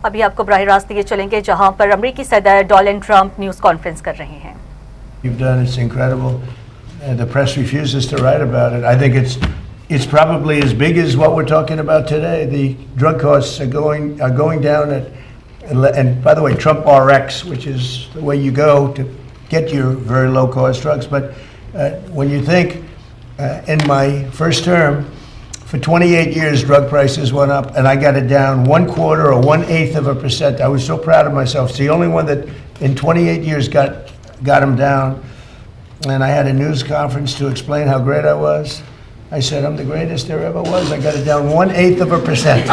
अभी आपको बराह रास्त ये चलेंगे जहां पर अमेरिकी सदर डोनाल्ड ट्रंप न्यूज़ कॉन्फ्रेंस कर रहे हैं। You've done, it's incredible. The press refuses to write about it. I think it's probably as big as what we're talking about today. The drug costs are going down and by the way, Trump RX, which is the way you go to get your very low cost drugs. But when you think in my first term, for 28 years, drug prices went up, and I got it down 1/4 or 1/8%. I was so proud of myself. It's the only one that in 28 years got them down. And I had a news conference to explain how great I was. I said, I'm the greatest there ever was. I got it down 1/8%.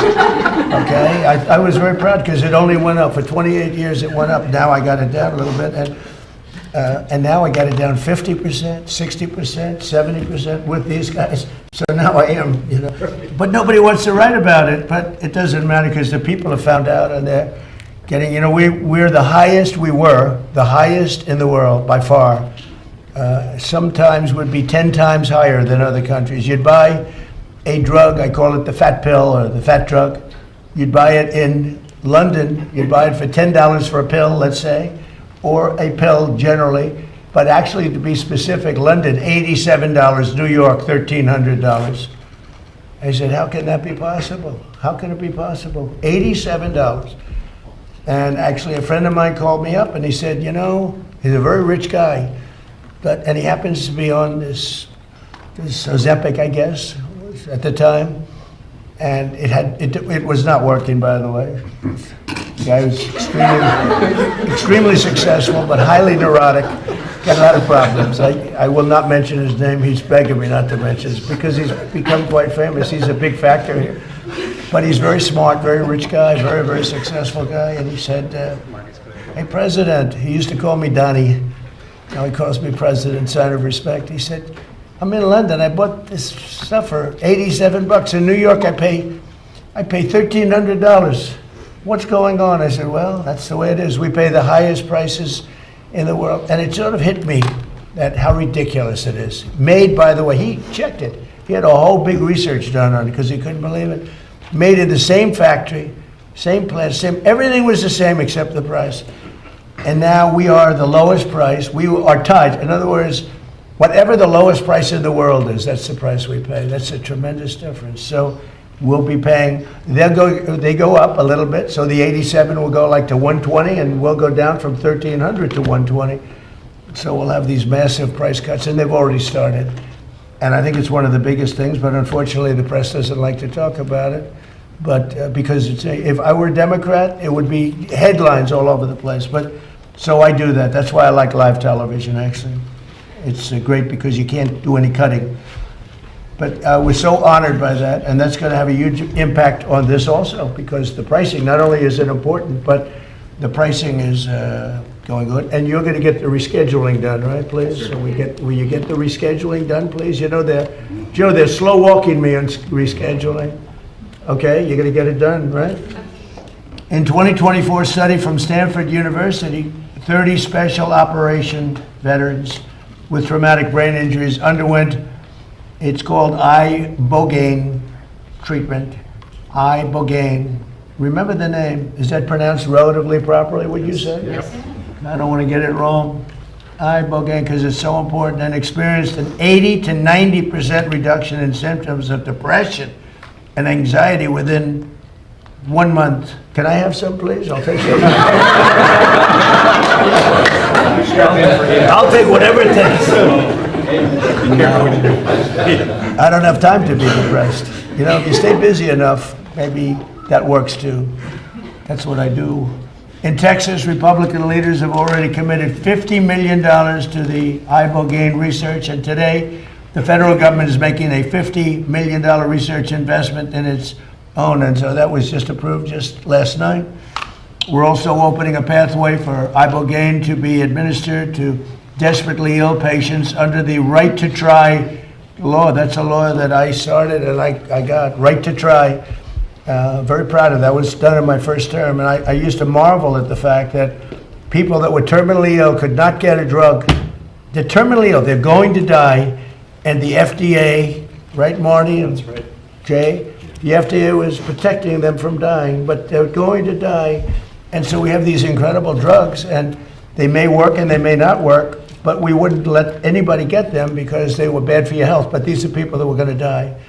Okay? I was very proud because it only went up. For 28 years, it went up. Now I got it down a little bit. And now I got it down 50%, 60%, 70% with these guys. So now I am, But nobody wants to write about it. But it doesn't matter because the people have found out and they're getting, we're the highest, we were the highest in the world by far. Sometimes would be 10 times higher than other countries. You'd buy a drug, I call it the fat pill or the fat drug. You'd buy it in London, you'd buy it for $10 for a pill, let's say, or a pill generally, but actually to be specific, London, $87, New York, $1,300. I said, how can that be possible? How can it be possible? $87. And actually a friend of mine called me up and he said, he's a very rich guy, and he happens to be on this Ozempic, I guess, at the time, and it was not working, by the way. The guy was extremely successful, but highly neurotic, got a lot of problems. I will not mention his name. He's begging me not to mention it because he's become quite famous. He's a big factor here. But he's very smart, very rich guy, very, very successful guy. And he said, hey, President, he used to call me Donnie. Now he calls me President, sign of respect. He said, I'm in London. I bought this stuff for $87. In New York, I pay $1,300. What's going on? I said, well, that's the way it is. We pay the highest prices in the world. And it sort of hit me that how ridiculous it is. Made, by the way, he checked it. He had a whole big research done on it because he couldn't believe it. Made in the same factory, same plant, everything was the same except the price. And now we are the lowest price. We are tied. In other words, whatever the lowest price in the world is, that's the price we pay. That's a tremendous difference. So we'll be paying, they go up a little bit. So the 87 will go like to 120 and we'll go down from 1,300 to 120. So we'll have these massive price cuts and they've already started. And I think it's one of the biggest things, but unfortunately the press doesn't like to talk about it. But because if I were a Democrat, it would be headlines all over the place. But so I do that. That's why I like live television, actually. It's great because you can't do any cutting. But we're so honored by that, and that's going to have a huge impact on this also, because the pricing, not only is it important, but the pricing is going good. And you're going to get the rescheduling done, right, please? Sure. So will you get the rescheduling done, please? They're slow walking me on rescheduling. Okay, you're going to get it done, right? In 2024 study from Stanford University, 30 special operation veterans with traumatic brain injuries underwent, it's called ibogaine treatment. Ibogaine. Remember the name. Is that pronounced relatively properly, would you say? Yes. I don't want to get it wrong. Ibogaine, because it's so important, and experienced an 80 to 90% reduction in symptoms of depression and anxiety within 1 month. Can I have some, please? I'll take some. I'll take whatever it takes. I don't have time to be depressed. If you stay busy enough, maybe that works too. That's what I do. In Texas, Republican leaders have already committed $50 million to the ibogaine research, and today the federal government is making a $50 million research investment in its own, and so that was just approved just last night. We're also opening a pathway for ibogaine to be administered to desperately ill patients under the right to try law. That's a law that I started and I got, right to try. Very proud of that. It was done in my first term, and I used to marvel at the fact that people that were terminally ill could not get a drug. They're terminally ill, they're going to die, and the FDA, right, Marty? That's right. Jay? the FDA was protecting them from dying, but they're going to die. And so we have these incredible drugs, and they may work and they may not work, but we wouldn't let anybody get them because they were bad for your health. But these are people that were going to die.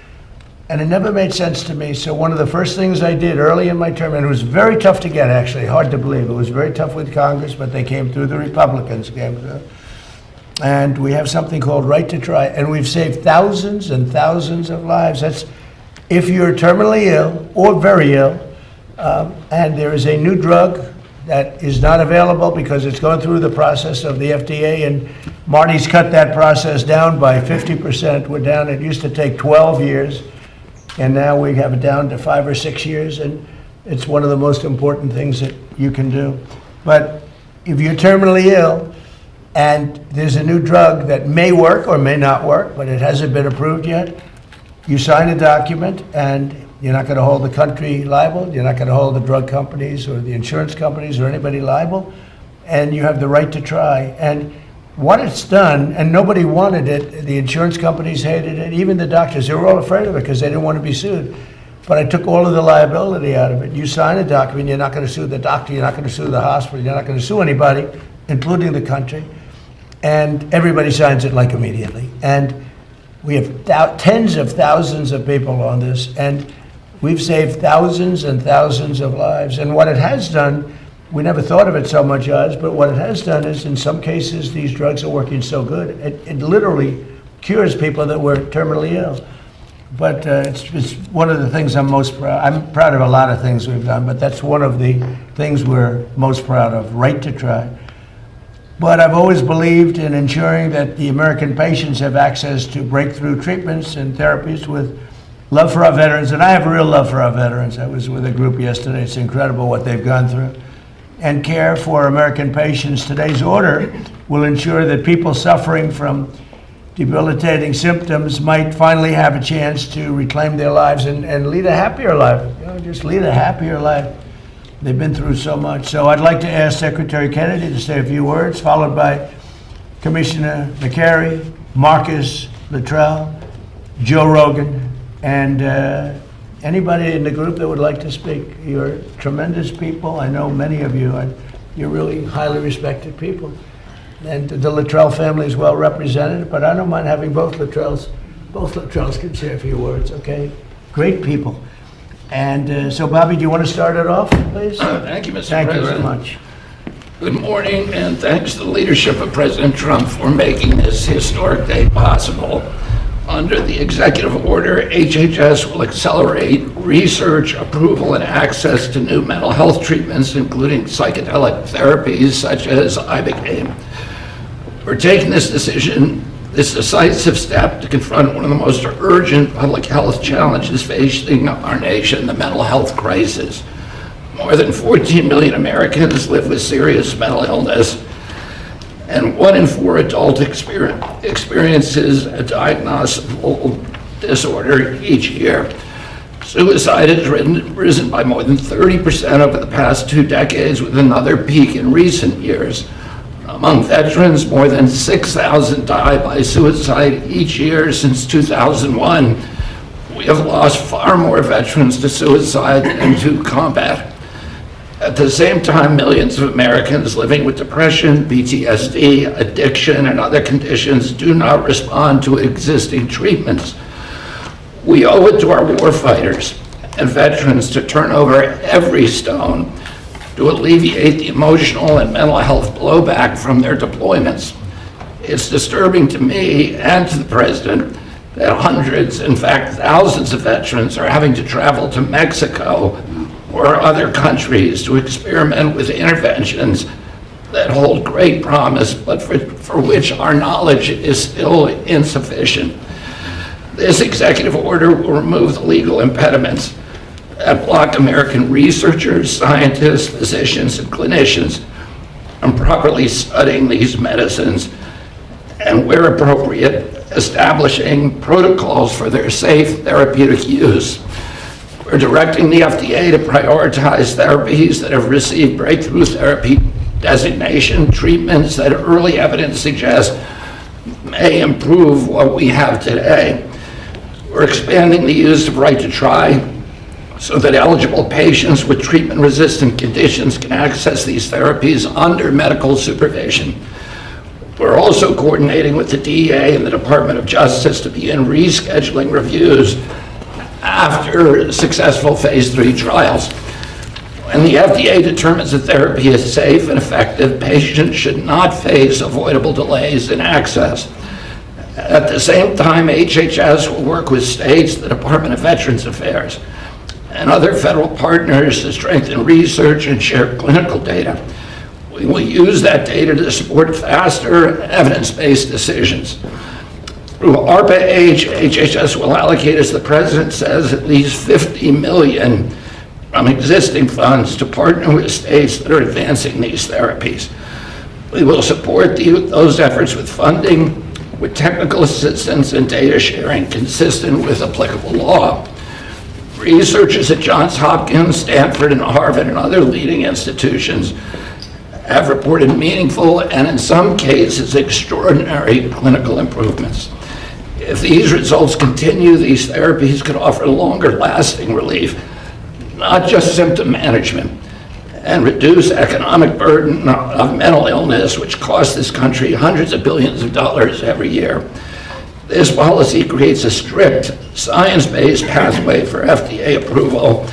And it never made sense to me. So one of the first things I did early in my term, and it was very tough to get, actually, hard to believe. It was very tough with Congress, but they came through, the Republicans came through. And we have something called Right to Try, and we've saved thousands and thousands of lives. That's if you're terminally ill or very ill, and there is a new drug that is not available because it's going through the process of the FDA, and Marty's cut that process down by 50%. We're down, it used to take 12 years, and now we have it down to 5 or 6 years, and it's one of the most important things that you can do. But if you're terminally ill, and there's a new drug that may work or may not work, but it hasn't been approved yet, you sign a document, and you're not going to hold the country liable, you're not going to hold the drug companies or the insurance companies or anybody liable, and you have the right to try. And what it's done, and nobody wanted it, the insurance companies hated it, even the doctors, they were all afraid of it because they didn't want to be sued. But I took all of the liability out of it. You sign a document, you're not going to sue the doctor, you're not going to sue the hospital, you're not going to sue anybody, including the country. And everybody signs it like immediately. And we have tens of thousands of people on this, and we've saved thousands and thousands of lives. And what it has done, we never thought of it so much as, but what it has done is, in some cases, these drugs are working so good, it literally cures people that were terminally ill. But it's one of the things I'm most proud. I'm proud of a lot of things we've done, but that's one of the things we're most proud of, Right to Try. But I've always believed in ensuring that the American patients have access to breakthrough treatments and therapies with love for our veterans. And I have a real love for our veterans. I was with a group yesterday. It's incredible what they've gone through. And care for American patients. Today's order will ensure that people suffering from debilitating symptoms might finally have a chance to reclaim their lives and lead a happier life. You know, just lead a happier life. They've been through so much. So I'd like to ask Secretary Kennedy to say a few words, followed by Commissioner McCary, Marcus Luttrell, Joe Rogan, and anybody in the group that would like to speak. You're tremendous people. I know many of you. You're really highly respected people. And the Luttrell family is well represented, but I don't mind having both Luttrells. Both Luttrells can say a few words, okay? Great people. And so, Bobby, do you want to start it off, please? Thank you, Mr. Thank President. you so much. Good morning, and thanks to the leadership of President Trump for making this historic day possible. Under the executive order, HHS will accelerate research, approval, and access to new mental health treatments, including psychedelic therapies such as Ibogaine. We're taking this decisive step to confront one of the most urgent public health challenges facing our nation, the mental health crisis. More than 14 million Americans live with serious mental illness, and 1 in 4 adults experiences a diagnosable disorder each year. Suicide has risen by more than 30% over the past 2 decades, with another peak in recent years. Among veterans, more than 6,000 die by suicide each year since 2001. We have lost far more veterans to suicide than to combat. At the same time, millions of Americans living with depression, PTSD, addiction, and other conditions do not respond to existing treatments. We owe it to our warfighters and veterans to turn over every stone to alleviate the emotional and mental health blowback from their deployments. It's disturbing to me and to the President that hundreds, in fact thousands of veterans are having to travel to Mexico or other countries to experiment with interventions that hold great promise, but for which our knowledge is still insufficient. This executive order will remove the legal impediments that block American researchers, scientists, physicians, and clinicians from properly studying these medicines, and where appropriate, establishing protocols for their safe therapeutic use. We're directing the FDA to prioritize therapies that have received breakthrough therapy designation, treatments that early evidence suggests may improve what we have today. We're expanding the use of Right to Try so that eligible patients with treatment-resistant conditions can access these therapies under medical supervision. We're also coordinating with the DEA and the Department of Justice to begin rescheduling reviews after successful phase 3 trials. When the FDA determines a therapy is safe and effective, patients should not face avoidable delays in access. At the same time, HHS will work with states, the Department of Veterans Affairs, and other federal partners to strengthen research and share clinical data. We will use that data to support faster, evidence-based decisions. Through ARPA-H, HHS will allocate, as the President says, at least $50 million from existing funds to partner with states that are advancing these therapies. We will support those efforts with funding, with technical assistance and data sharing consistent with applicable law. Researchers at Johns Hopkins, Stanford, and Harvard, and other leading institutions have reported meaningful and, in some cases, extraordinary clinical improvements. If these results continue, these therapies could offer longer-lasting relief, not just symptom management, and reduce economic burden of mental illness, which costs this country hundreds of billions of dollars every year. This policy creates a strict, science-based pathway for FDA approval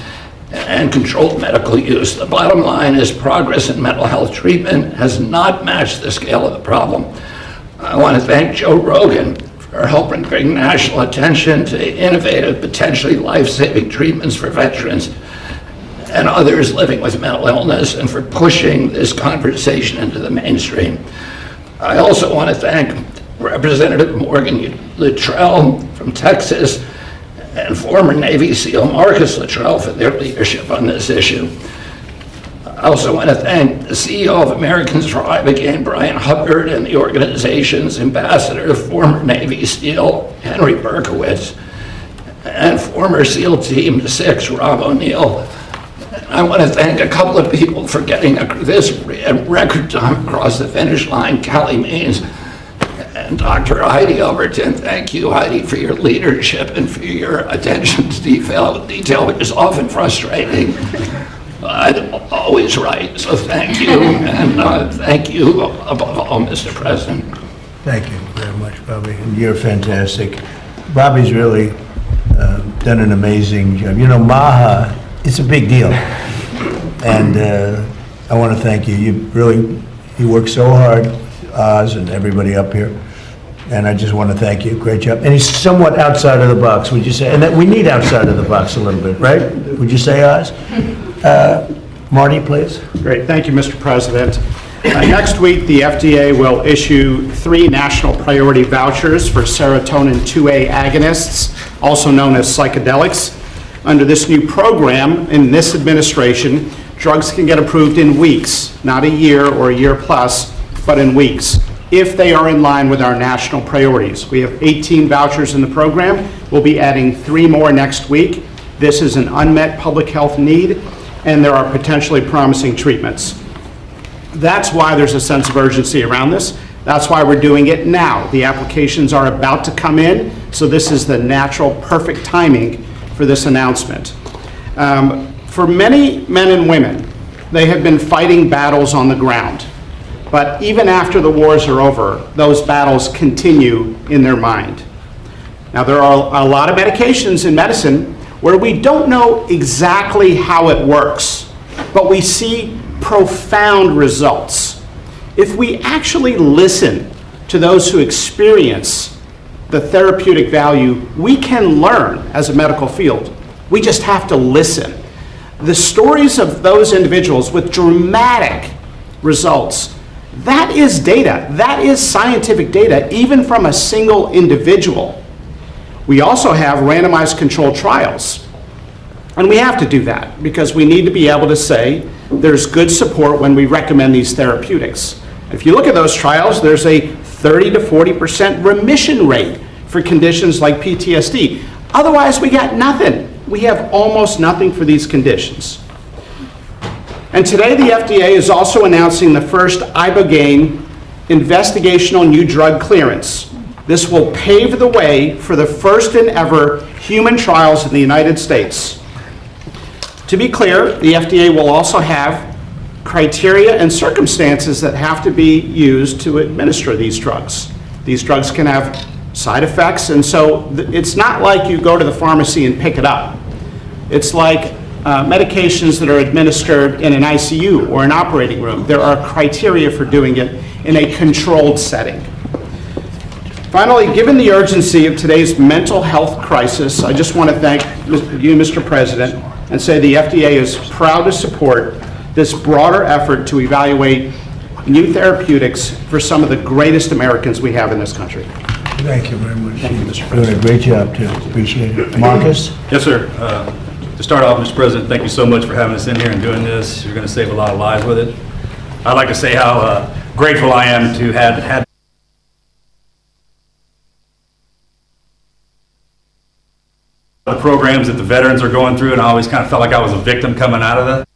and controlled medical use. The bottom line is progress in mental health treatment has not matched the scale of the problem. I want to thank Joe Rogan for helping bring national attention to innovative, potentially life-saving treatments for veterans and others living with mental illness, and for pushing this conversation into the mainstream. I also want to thank Representative Morgan Luttrell from Texas and former Navy SEAL Marcus Luttrell for their leadership on this issue. I also want to thank the CEO of Americans for Ibogaine, Brian Hubbard, and the organization's ambassador, former Navy SEAL Henry Berkowitz, and former SEAL Team 6, Rob O'Neill. I want to thank a couple of people for getting this record time across the finish line, Callie Means and Dr. Heidi Overton. Thank you, Heidi, for your leadership and for your attention to detail, which is often frustrating, but always right. So thank you, and thank you above all, Mr. President. Thank you very much, Bobby. And you're fantastic. Bobby's really done an amazing job. You know, MAHA, it's a big deal. And I want to thank you. You work so hard, Oz and everybody up here. And I just want to thank you. Great job. And he's somewhat outside of the box, would you say? And that we need outside of the box a little bit, right? Would you say, Oz? Marty, please. Great. Thank you, Mr. President. Next week, the FDA will issue 3 national priority vouchers for serotonin 2A agonists, also known as psychedelics. Under this new program, in this administration, drugs can get approved in weeks, not a year or a year plus, but in weeks, if they are in line with our national priorities. We have 18 vouchers in the program. We'll be adding 3 more next week. This is an unmet public health need, and there are potentially promising treatments. That's why there's a sense of urgency around this. That's why we're doing it now. The applications are about to come in, so this is the natural, perfect timing for this announcement. For many men and women, they have been fighting battles on the ground. But even after the wars are over, those battles continue in their mind. Now, there are a lot of medications in medicine where we don't know exactly how it works, but we see profound results. If we actually listen to those who experience the therapeutic value, we can learn as a medical field. We just have to listen. The stories of those individuals with dramatic results, that is data. That is scientific data, even from a single individual. We also have randomized controlled trials. And we have to do that because we need to be able to say there's good support when we recommend these therapeutics. If you look at those trials, there's a 30 to 40% remission rate for conditions like PTSD. Otherwise, we got nothing. We have almost nothing for these conditions. And today, the FDA is also announcing the first Ibogaine investigational new drug clearance. This will pave the way for the first and ever human trials in the United States. To be clear, the FDA will also have criteria and circumstances that have to be used to administer these drugs. These drugs can have side effects, and so it's not like you go to the pharmacy and pick it up. It's like medications that are administered in an ICU or an operating room. There are criteria for doing it in a controlled setting. Finally, given the urgency of today's mental health crisis, I just want to thank you, Mr. President, and say the FDA is proud to support this broader effort to evaluate new therapeutics for some of the greatest Americans we have in this country. Thank you very much. Thank you, Mr. You're doing a great job, too. Appreciate it. Marcus? Yes, sir. To start off, Mr. President, thank you so much for having us in here and doing this. You're going to save a lot of lives with it. I'd like to say how grateful I am to have had the programs that the veterans are going through, and I always kind of felt like I was a victim coming out of that.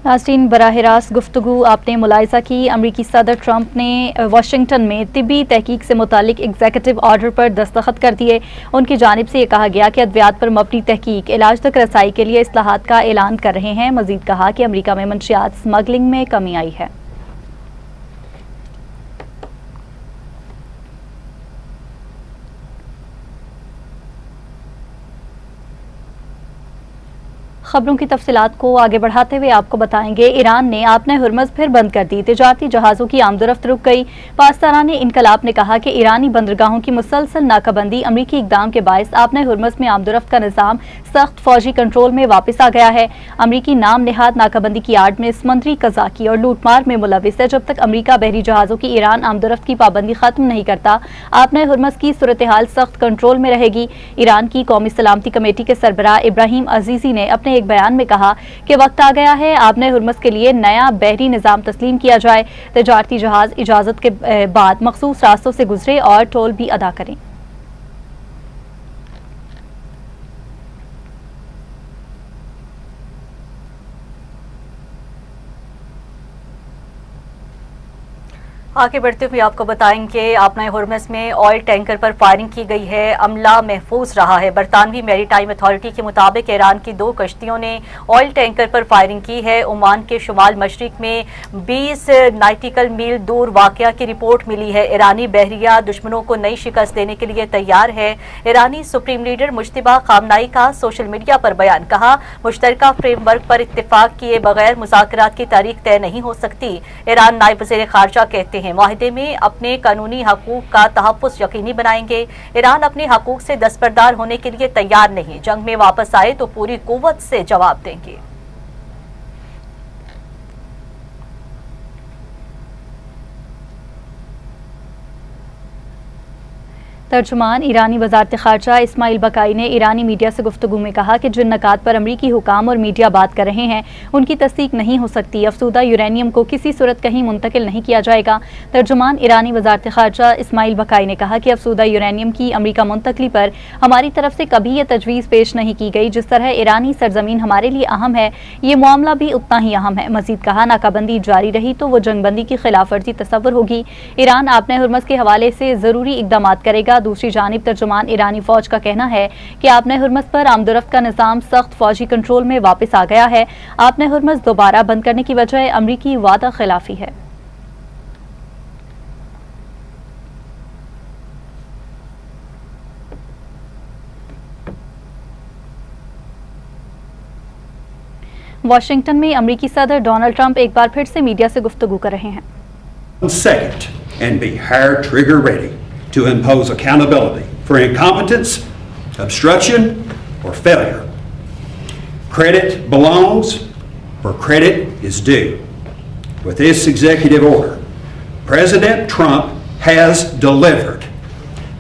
नाज़रीन, बराह रास्त गुफ्तगू आपने मुलाहिज़ा की। अमरीकी सदर Trump ने Washington में तिब्बी तहकीक से मुतालिक एग्जीक्यूटिव ऑर्डर पर दस्तखत कर दिए। उनकी जानिब से ये कहा गया कि अद्वियात पर मबनी तहकीक इलाज तक रसाई के लिए इस्लाहात का ऐलान कर रहे हैं। मजीद कहा कि अमरीका में मंशियात स्मगलिंग में कमी आई है। खबरों की तफसीलात को आगे बढ़ाते हुए आपको बताएंगे, ईरान ने आपने हुर्मज़ फिर बंद कर दी। तिजारती जहाज़ों की आमदोरफ्त रुक गई। पासदारान इनकलाब ने कहा कि ईरानी बंदरगाहों की मुसलसल नाकाबंदी अमरीकी इकदाम के बायस आपने हुर्मज़ में आमदोरफ्त का निज़ाम सख्त फौजी कंट्रोल में वापस आ गया है। अमरीकी नाम नेहाद नाकाबंदी की आड़ में समुद्री कज़ाकी और लूटमार में मुलविस है। जब तक अमरीका बहरी जहाज़ों की ईरान आमदोरफ्त की पाबंदी खत्म नहीं करता, आपने हुर्मज़ की सूरत हाल सख्त कंट्रोल में रहेगी। ईरान की कौमी सलामती कमेटी के सरबराह इब्राहिम अजीजी ने अपने एक बयान में कहा कि वक्त आ गया है आपने हुर्मज़ के लिए नया बहरी निज़ाम तस्लीम किया जाए। तिजारती जहाज इजाज़त के बाद मखसूस रास्तों से गुजरे और टोल भी अदा करें। आगे बढ़ते हुए आपको बताएंगे, आपने हुर्मज़ में ऑयल टैंकर पर फायरिंग की गई है। अमला महफूज रहा है। बरतानवी मैरीटाइम अथॉरिटी के मुताबिक ईरान की 2 कश्तियों ने ऑयल टैंकर पर फायरिंग की है। ओमान के शुमाल मशरिक में 20 नाटिकल मील दूर वाकया की रिपोर्ट मिली है। ईरानी बहरिया दुश्मनों को नई शिकस्त देने के लिए तैयार है। ईरानी सुप्रीम लीडर मुश्तबा खामनाई का सोशल मीडिया पर बयान, कहा मुश्तरका फ्रेमवर्क पर इत्तेफाक किए बगैर मुज़ाकरात की तारीख तय नहीं हो सकती। ईरान नायब वज़ीर खारजा कहते हैं माहिदे में अपने कानूनी हकूक का तहफ़्फ़ुज़ यकीनी बनाएंगे। ईरान अपने हकूक से दस्तबरदार होने के लिए तैयार नहीं। जंग में वापस आए तो पूरी कुव्वत से जवाब देंगे। तर्जुमान ईरानी वज़ारत ख़ारजा इस्माइल बकाई ने ईरानी मीडिया से गुफ्तगू में कहा कि जिन नकात पर अमरीकी हुकाम और मीडिया बात कर रहे हैं उनकी तस्दीक नहीं हो सकती। अफसूदा यूरेनियम को किसी सूरत कहीं मुंतकिल नहीं किया जाएगा। तर्जुमान ईरानी वज़ारत ख़ारजा इस्माइल बकाई ने कहा कि अफसूदा यूरेनियम की अमरीका मुंतकली पर हमारी तरफ से कभी यह तजवीज़ पेश नहीं की गई। जिस तरह ईरानी सरजमीन हमारे लिए अहम है, ये मामला भी उतना ही अहम है। मज़ीद कहा नाकाबंदी जारी रही तो वो जंगबंदी की खिलाफ वर्जी तस्वर होगी। ईरान आपने हुर्मज़ के हवाले से ज़रूरी इक़दाम करेगा। दूसरी जानिब तर्जुमान ईरानी फौज का कहना है कि आपने हुर्मज़ पर आमदोरफ्त का निज़ाम सख्त फौजी कंट्रोल में वापस आ गया है। आपने हुर्मज़ दोबारा बंद करने की वजह अमरीकी वादा खिलाफी है। वाशिंगटन में अमरीकी सदर डोनाल्ड ट्रंप एक बार फिर से मीडिया से गुफ्तगू कर रहे हैं। Second, and be hair trigger ready to impose accountability for incompetence, obstruction, or failure. Credit belongs where credit is due. With this executive order, President Trump has delivered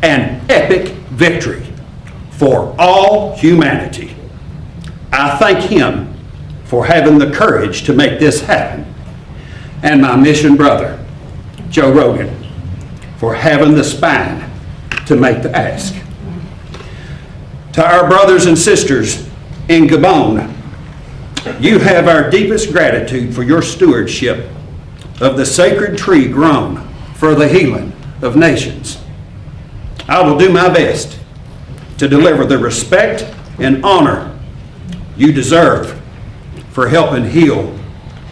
an epic victory for all humanity. I thank him for having the courage to make this happen, and my mission brother, Joe Rogan, for having the spine to make the ask. To our brothers and sisters in Gabon, you have our deepest gratitude for your stewardship of the sacred tree grown for the healing of nations. I will do my best to deliver the respect and honor you deserve for helping heal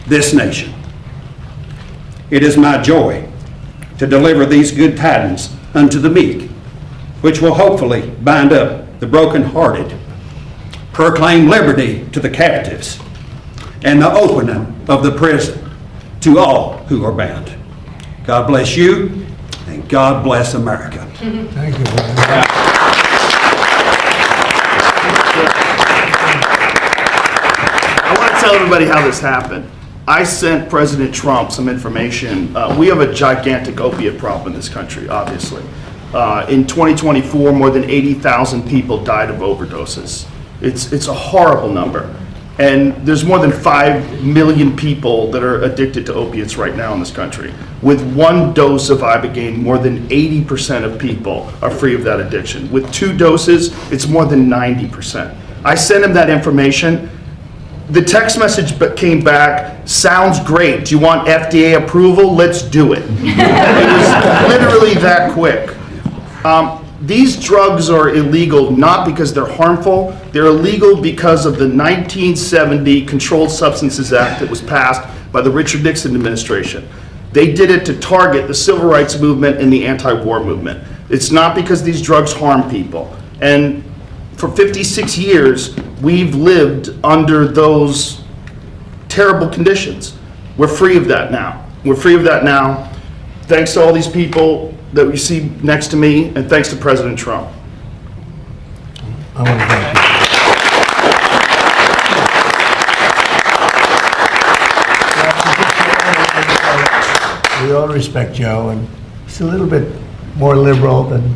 this nation. It is my joy to deliver these good tidings unto the meek, which will hopefully bind up the brokenhearted, proclaim liberty to the captives, and the opening of the prison to all who are bound. God bless you, and God bless America. Thank you, brother. I want to tell everybody how this happened. I sent President Trump some information. We have a gigantic opiate problem in this country, obviously. In 2024, more than 80,000 people died of overdoses. It's a horrible number. And there's more than 5 million people that are addicted to opiates right now in this country. With one dose of Ibogaine, more than 80% of people are free of that addiction. With 2 doses, it's more than 90%. I sent him that information. The text message came back, sounds great. Do you want FDA approval? Let's do it. It was literally that quick. These drugs are illegal not because they're harmful. They're illegal because of the 1970 Controlled Substances Act that was passed by the Richard Nixon administration. They did it to target the civil rights movement and the anti-war movement. It's not because these drugs harm people. And for 56 years, we've lived under those terrible conditions. We're free of that now. We're free of that now. Thanks to all these people that we see next to me, and thanks to President Trump. I want to thank you. We all respect Joe, and he's a little bit more liberal than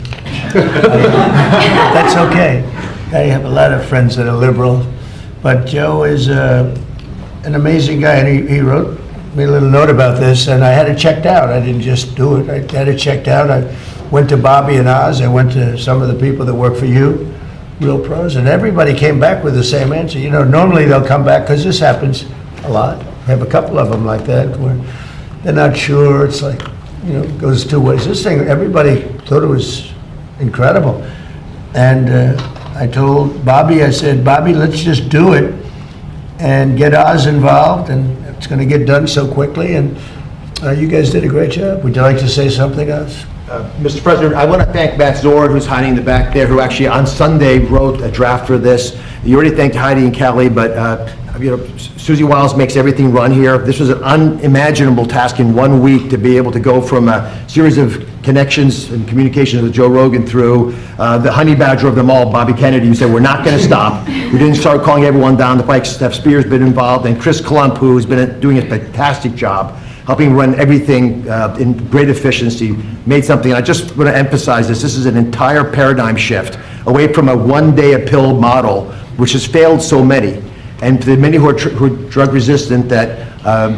that's okay. I have a lot of friends that are liberal, but Joe is an amazing guy, and he wrote me a little note about this, and I had it checked out. I didn't just do it. I had it checked out. I went to Bobby and Oz. I went to some of the people that work for you, real pros, and everybody came back with the same answer. You know, normally they'll come back, because this happens a lot. I have a couple of them like that, where they're not sure. It's like, you know, it goes 2 ways. This thing, everybody thought it was incredible. And I told Bobby, I said, Bobby, let's just do it and get Oz involved, and it's going to get done so quickly, and you guys did a great job. Would you like to say something, Oz? Mr. President, I want to thank Matt Zord, who's hiding in the back there, who actually on Sunday wrote a draft for this. You already thanked Heidi and Kelly, but you know, Susie Wiles makes everything run here. This was an unimaginable task in 1 week to be able to go from a series of connections and communications with Joe Rogan through the honey badger of them all, Bobby Kennedy, who said, we're not going to stop. We didn't start calling everyone down. The Pike Steph Spears been involved, and Chris Klump, who's been doing a fantastic job helping run everything in great efficiency, made something. I just want to emphasize this. This is an entire paradigm shift away from a one-day-a-pill model, which has failed so many. And to the many who are drug resistant that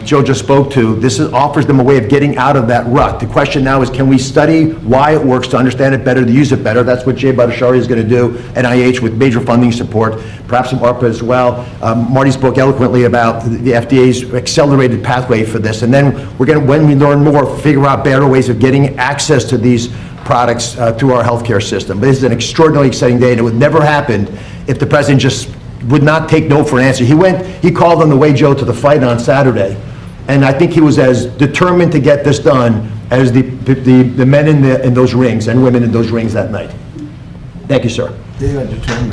Joe just spoke to, this offers them a way of getting out of that rut. The question now is, can we study why it works to understand it better, to use it better? That's what Jay Bhattacharya is going to do, NIH with major funding support, perhaps some ARPA as well. Marty spoke eloquently about the FDA's accelerated pathway for this. And then we're going to, when we learn more, figure out better ways of getting access to these products through our healthcare system. But this is an extraordinarily exciting day, and it would never happen if the president just would not take no for an answer. He called on the way, Joe, to the fight on Saturday, and I think he was as determined to get this done as the men in those rings and women in those rings that night. Thank you, sir. They are determined.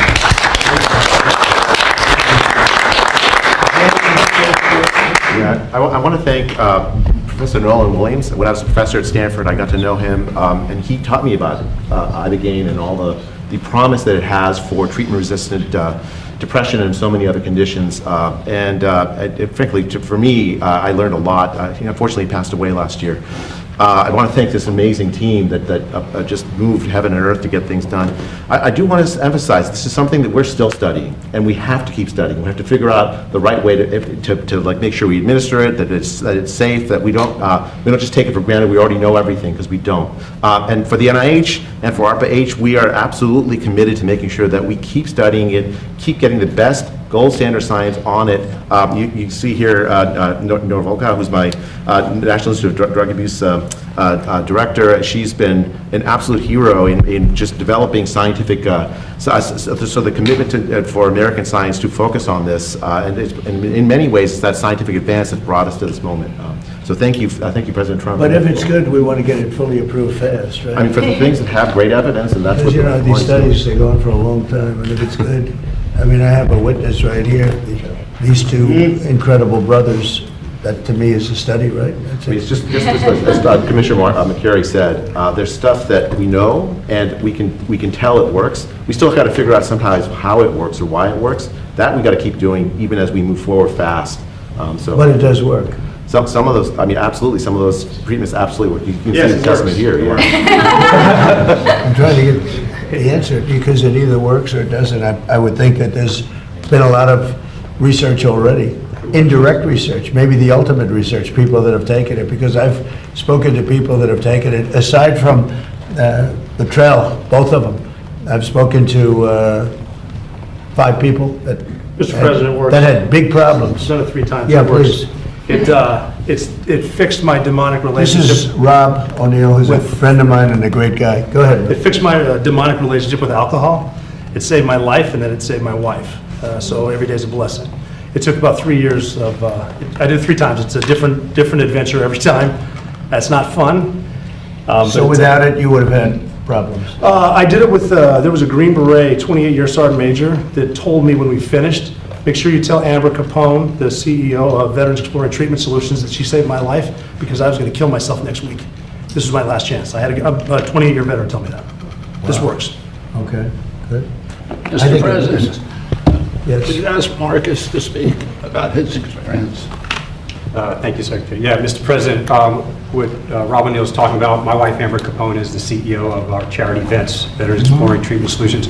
Yeah, I want to thank Professor Nolan Williams. When I was a professor at Stanford, I got to know him, and he taught me about Ibogaine and all the promise that it has for treatment-resistant depression and so many other conditions. Frankly, for me, I learned a lot. He unfortunately passed away last year. I want to thank this amazing team that just moved heaven and earth to get things done. I do want to emphasize this is something that we're still studying, and we have to keep studying. We have to figure out the right way to like make sure we administer it, that it's safe, that we don't just take it for granted. We already know everything, because we don't. And for the NIH and for ARPA-H, we are absolutely committed to making sure that we keep studying it, keep getting the best gold standard science on it. You see here Norvolka, who's my National Institute of Drug Abuse director. She's been an absolute hero in just developing scientific, so the commitment for American science to focus on this, and in many ways, it's that scientific advance that's brought us to this moment. So thank you, President Trump. But if it's good, we want to get it fully approved fast, right? I mean, for the things that have great evidence, and that's what Because, these studies, they go on for a long time, and if it's good, I mean, I have a witness right here, these two incredible brothers, that to me is a study, right? That's I mean, it's just as Commissioner McCary said, there's stuff that we know, and we can tell it works. We still got to figure out sometimes how it works or why it works. That we got to keep doing even as we move forward fast. But it does work. Some of those, I mean, absolutely, some of those treatments absolutely work. You can Yes, see the it works. testament here. It Yeah. I'm trying to get the answer, because it either works or it doesn't. I would think that there's been a lot of research already, indirect research, maybe the ultimate research, people that have taken it, because I've spoken to people that have taken it, aside from the trail, both of them. I've spoken to 5 people that Mr. President, works. that had big problems. I've done it 3 times. Yeah, It works. please. It fixed my demonic This relationship. is Rob O'Neill, who's a friend of mine and a great guy. Go ahead. It fixed my demonic relationship with alcohol. It saved my life, and then it saved my wife. So every day is a blessing. It took about 3 years of. I did it 3 times. It's a different adventure every time. That's not fun. So without it, you would have had problems. I did it with. There was a Green Beret, 28-year sergeant major, that told me when we finished, make sure you tell Amber Capone, the CEO of Veterans Exploring Treatment Solutions, that she saved my life because I was going to kill myself next week. This was my last chance. I had a 28-year veteran tell me that. This works. Okay, good. Mr. President, Yes. could you ask Marcus to speak about his experience? Thank you, Secretary. Yeah, Mr. President, what Rob O'Neill is talking about, my wife Amber Capone is the CEO of our charity VETS, Veterans Exploring Treatment Solutions.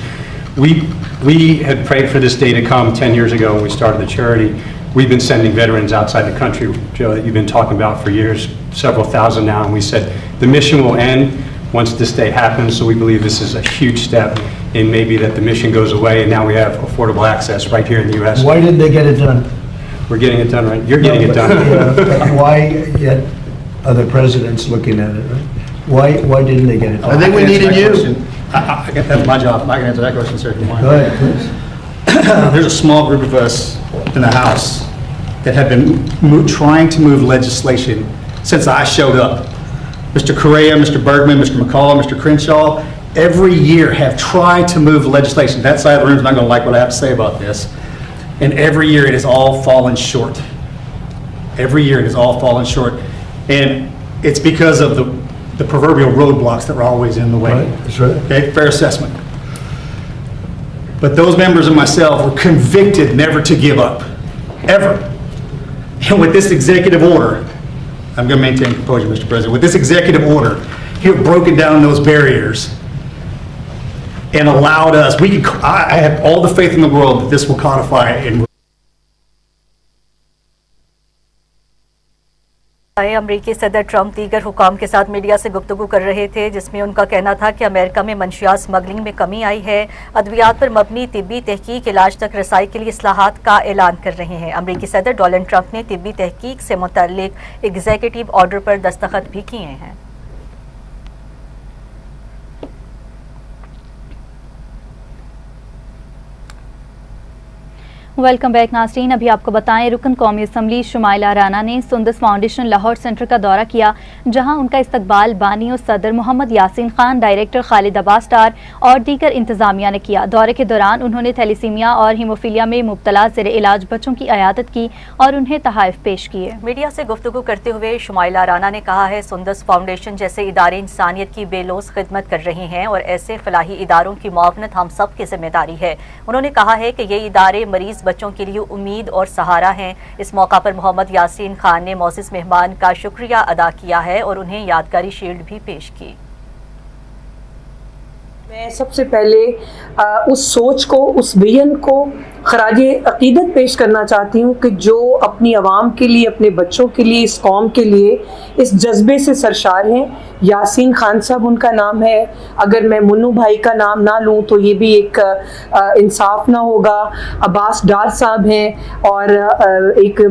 We had prayed for this day to come 10 years ago when we started the charity. We've been sending veterans outside the country, Joe, that you've been talking about for years, several thousand now, and we said the mission will end once this day happens, so we believe this is a huge step in maybe that the mission goes away, and now we have affordable access right here in the U.S. Why didn't they get it done? We're getting it done, right? You're getting it done. But why yet other presidents looking at it, right? Why didn't they get it done? I think we needed you. That's my job. I can answer that question, sir, if you want. Go ahead, please. There's a small group of us in the House that have been trying to move legislation since I showed up. Mr. Correa, Mr. Bergman, Mr. McCall, Mr. Crenshaw, every year have tried to move legislation. That side of the room is not going to like what I have to say about this. And every year it has all fallen short. Every year it has all fallen short. And it's because of the proverbial roadblocks that were always in the way. Right, that's right. Okay, fair assessment. But those members and myself were convicted never to give up, ever. And with this executive order, I'm going to maintain composure, Mr. President. With this executive order, you have broken down those barriers and allowed us, I have all the faith in the world that this will codify and अमेरिकी सदर Trump दीगर हुकाम के साथ media से गुफ्तगू कर रहे थे, जिसमें उनका कहना था कि अमेरिका में मंशियात स्मगलिंग में कमी आई है। अद्वियात पर मबनी तिब्बी तहकीक इलाज तक रसाई के लिए इस्लाहात का ऐलान कर रहे हैं। अमेरिकी सदर डोनाल्ड ट्रंप ने तिब्बी तहकीक से मुतल्लिक एग्जीक्यूटिव ऑर्डर पर दस्तखत भी किए हैं। वेलकम बैक नाज़रीन। अभी आपको बताएं, रुकन कौमी असम्बली शुमाइला राना ने सुंदस फाउंडेशन लाहौर सेंटर का दौरा किया, जहां उनका इस्तकबाल बानी और सदर मोहम्मद यासीन खान, डायरेक्टर खालिद अब्बास डार और दीगर इंतजामिया ने किया। दौरे के दौरान उन्होंने थैलीसीमिया और हीमोफीलिया में मुब्तला ज़ेर इलाज बच्चों की अयादत की और उन्हें तहाइफ पेश किए। मीडिया से गुफ्तगू करते हुए शुमाइला राना ने कहा है, सुंदस फाउंडेशन जैसे इदारे इंसानियत की बेलोस खिदमत कर रहे हैं और ऐसे फलाही इदारों की मुआवनत हम सब की जिम्मेदारी है। उन्होंने कहा है कि ये इदारे मरीज बच्चों के लिए उम्मीद और सहारा हैं। इस मौका पर मोहम्मद यासीन खान ने मोअज़्ज़िज़ मेहमान का शुक्रिया अदा किया है और उन्हें यादगारी शील्ड भी पेश की। मैं सबसे पहले उस सोच को, उस विजन को खराजे अकीदत पेश करना चाहती हूँ कि जो अपनी आवाम के लिए, अपने बच्चों के लिए, इस कौम के लिए इस जज्बे से सरशार हैं। यासीन खान साहब उनका नाम है, अगर मैं मुन्नू भाई का नाम ना लूँ तो ये भी एक इंसाफ ना होगा। अब्बास डार साहब हैं और एक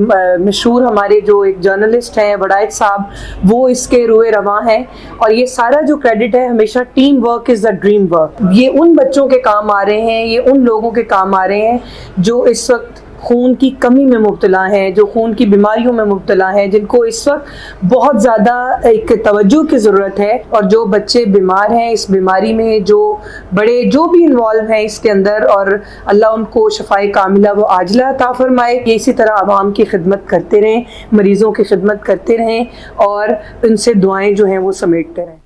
मशहूर हमारे जो एक जर्नलिस्ट हैं वड़ाइत साहब, वो इसके रुए रवां हैं। और ये सारा जो क्रेडिट है, हमेशा team work is the dream work. ये उन बच्चों के काम आ रहे हैं, ये उन लोगों के काम आ रहे हैं जो इस वक्त खून की कमी में मुब्तला हैं, जो खून की बीमारियों में मुब्तला हैं, जिनको इस वक्त बहुत ज़्यादा एक तवज्जो की ज़रूरत है। और जो बच्चे बीमार हैं इस बीमारी में, जो बड़े जो भी इन्वॉल्व हैं इसके अंदर, और अल्लाह उनको शफाए कामिला व आजिला अता फरमाए। ये इसी तरह आवाम की खिदमत करते रहें, मरीज़ों की खिदमत करते रहें और उनसे दुआएँ जो हैं वो समेटते रहें।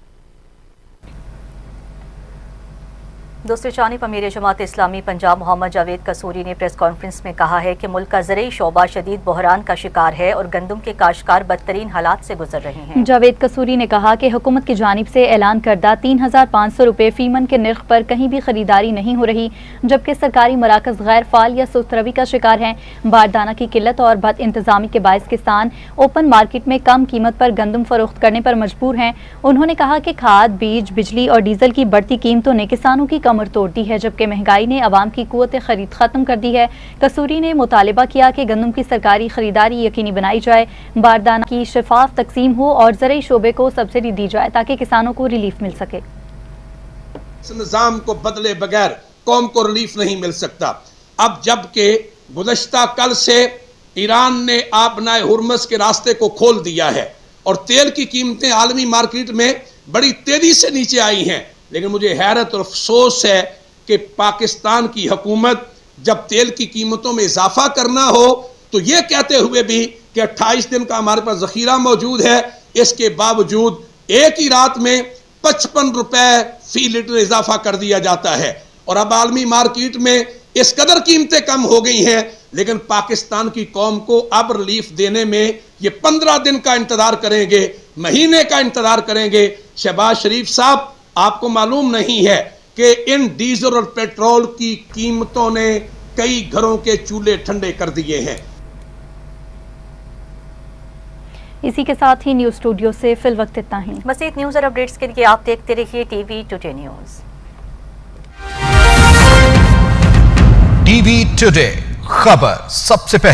दूसरी जानिब अमीर जमात इस्लामी पंजाब मोहम्मद जावेद कसूरी ने प्रेस कॉन्फ्रेंस में कहा है कि मुल्क का ज़रई शोबा शदीद बहरान का शिकार है और गंदम के काश्तकार बदतरीन हालात से गुजर रहे हैं। जावेद कसूरी ने कहा कि हुकूमत की जानिब से ऐलान करदा 3,500 रुपये फीमन के निर्ख पर कहीं भी खरीदारी नहीं हो रही, जबकि सरकारी मराकज गैर फाल या सुस्त रवी का शिकार हैं। बारदाना की किल्लत और बद इंतजामी के बायस किसान ओपन मार्केट में कम कीमत पर गंदम फरोख्त करने पर मजबूर हैं। उन्होंने कहा कि खाद, बीज, बिजली और डीजल की बढ़ती कीमतों ने किसानों की कमर तोड़ दी है, जबकि महंगाई ने अवाम की कुव्वत खरीद खत्म कर दी है। कसूरी ने मुतालिबा किया कि गंदम की सरकारी खरीदारी यकीनी बनाई जाए, बारदाना की शफाफ तकसीम हो और ज़रई शोबे को सब्सिडी दी जाए ताकि किसानों को रिलीफ मिल सके। इस निज़ाम को बदले बगैर कौम को रिलीफ नहीं मिल सकता। अब जबकि गुज़श्ता कल से ईरान ने आबनाए हुर्मस के रास्ते को खोल दिया है और तेल की कीमतें आलमी मार्केट में बड़ी तेजी से नीचे आई हैं, लेकिन मुझे हैरत और अफसोस है कि पाकिस्तान की हुकूमत जब तेल की कीमतों में इजाफा करना हो तो ये कहते हुए भी कि 28 दिन का हमारे पास जखीरा मौजूद है, इसके बावजूद एक ही रात में 55 रुपए फी लीटर इजाफा कर दिया जाता है। और अब आलमी मार्केट में इस कदर कीमतें कम हो गई हैं, लेकिन पाकिस्तान की कौम को अब रिलीफ देने में ये 15 दिन का इंतजार करेंगे, महीने का इंतजार करेंगे। शहबाज शरीफ साहब, आपको मालूम नहीं है कि इन डीजल और पेट्रोल की कीमतों ने कई घरों के चूल्हे ठंडे कर दिए हैं। इसी के साथ ही न्यूज स्टूडियो से फिल वक्त इतना ही। मज़ीद न्यूज और अपडेट्स के लिए आप देखते रहिए TV today news. TV today, खबर सबसे पहले।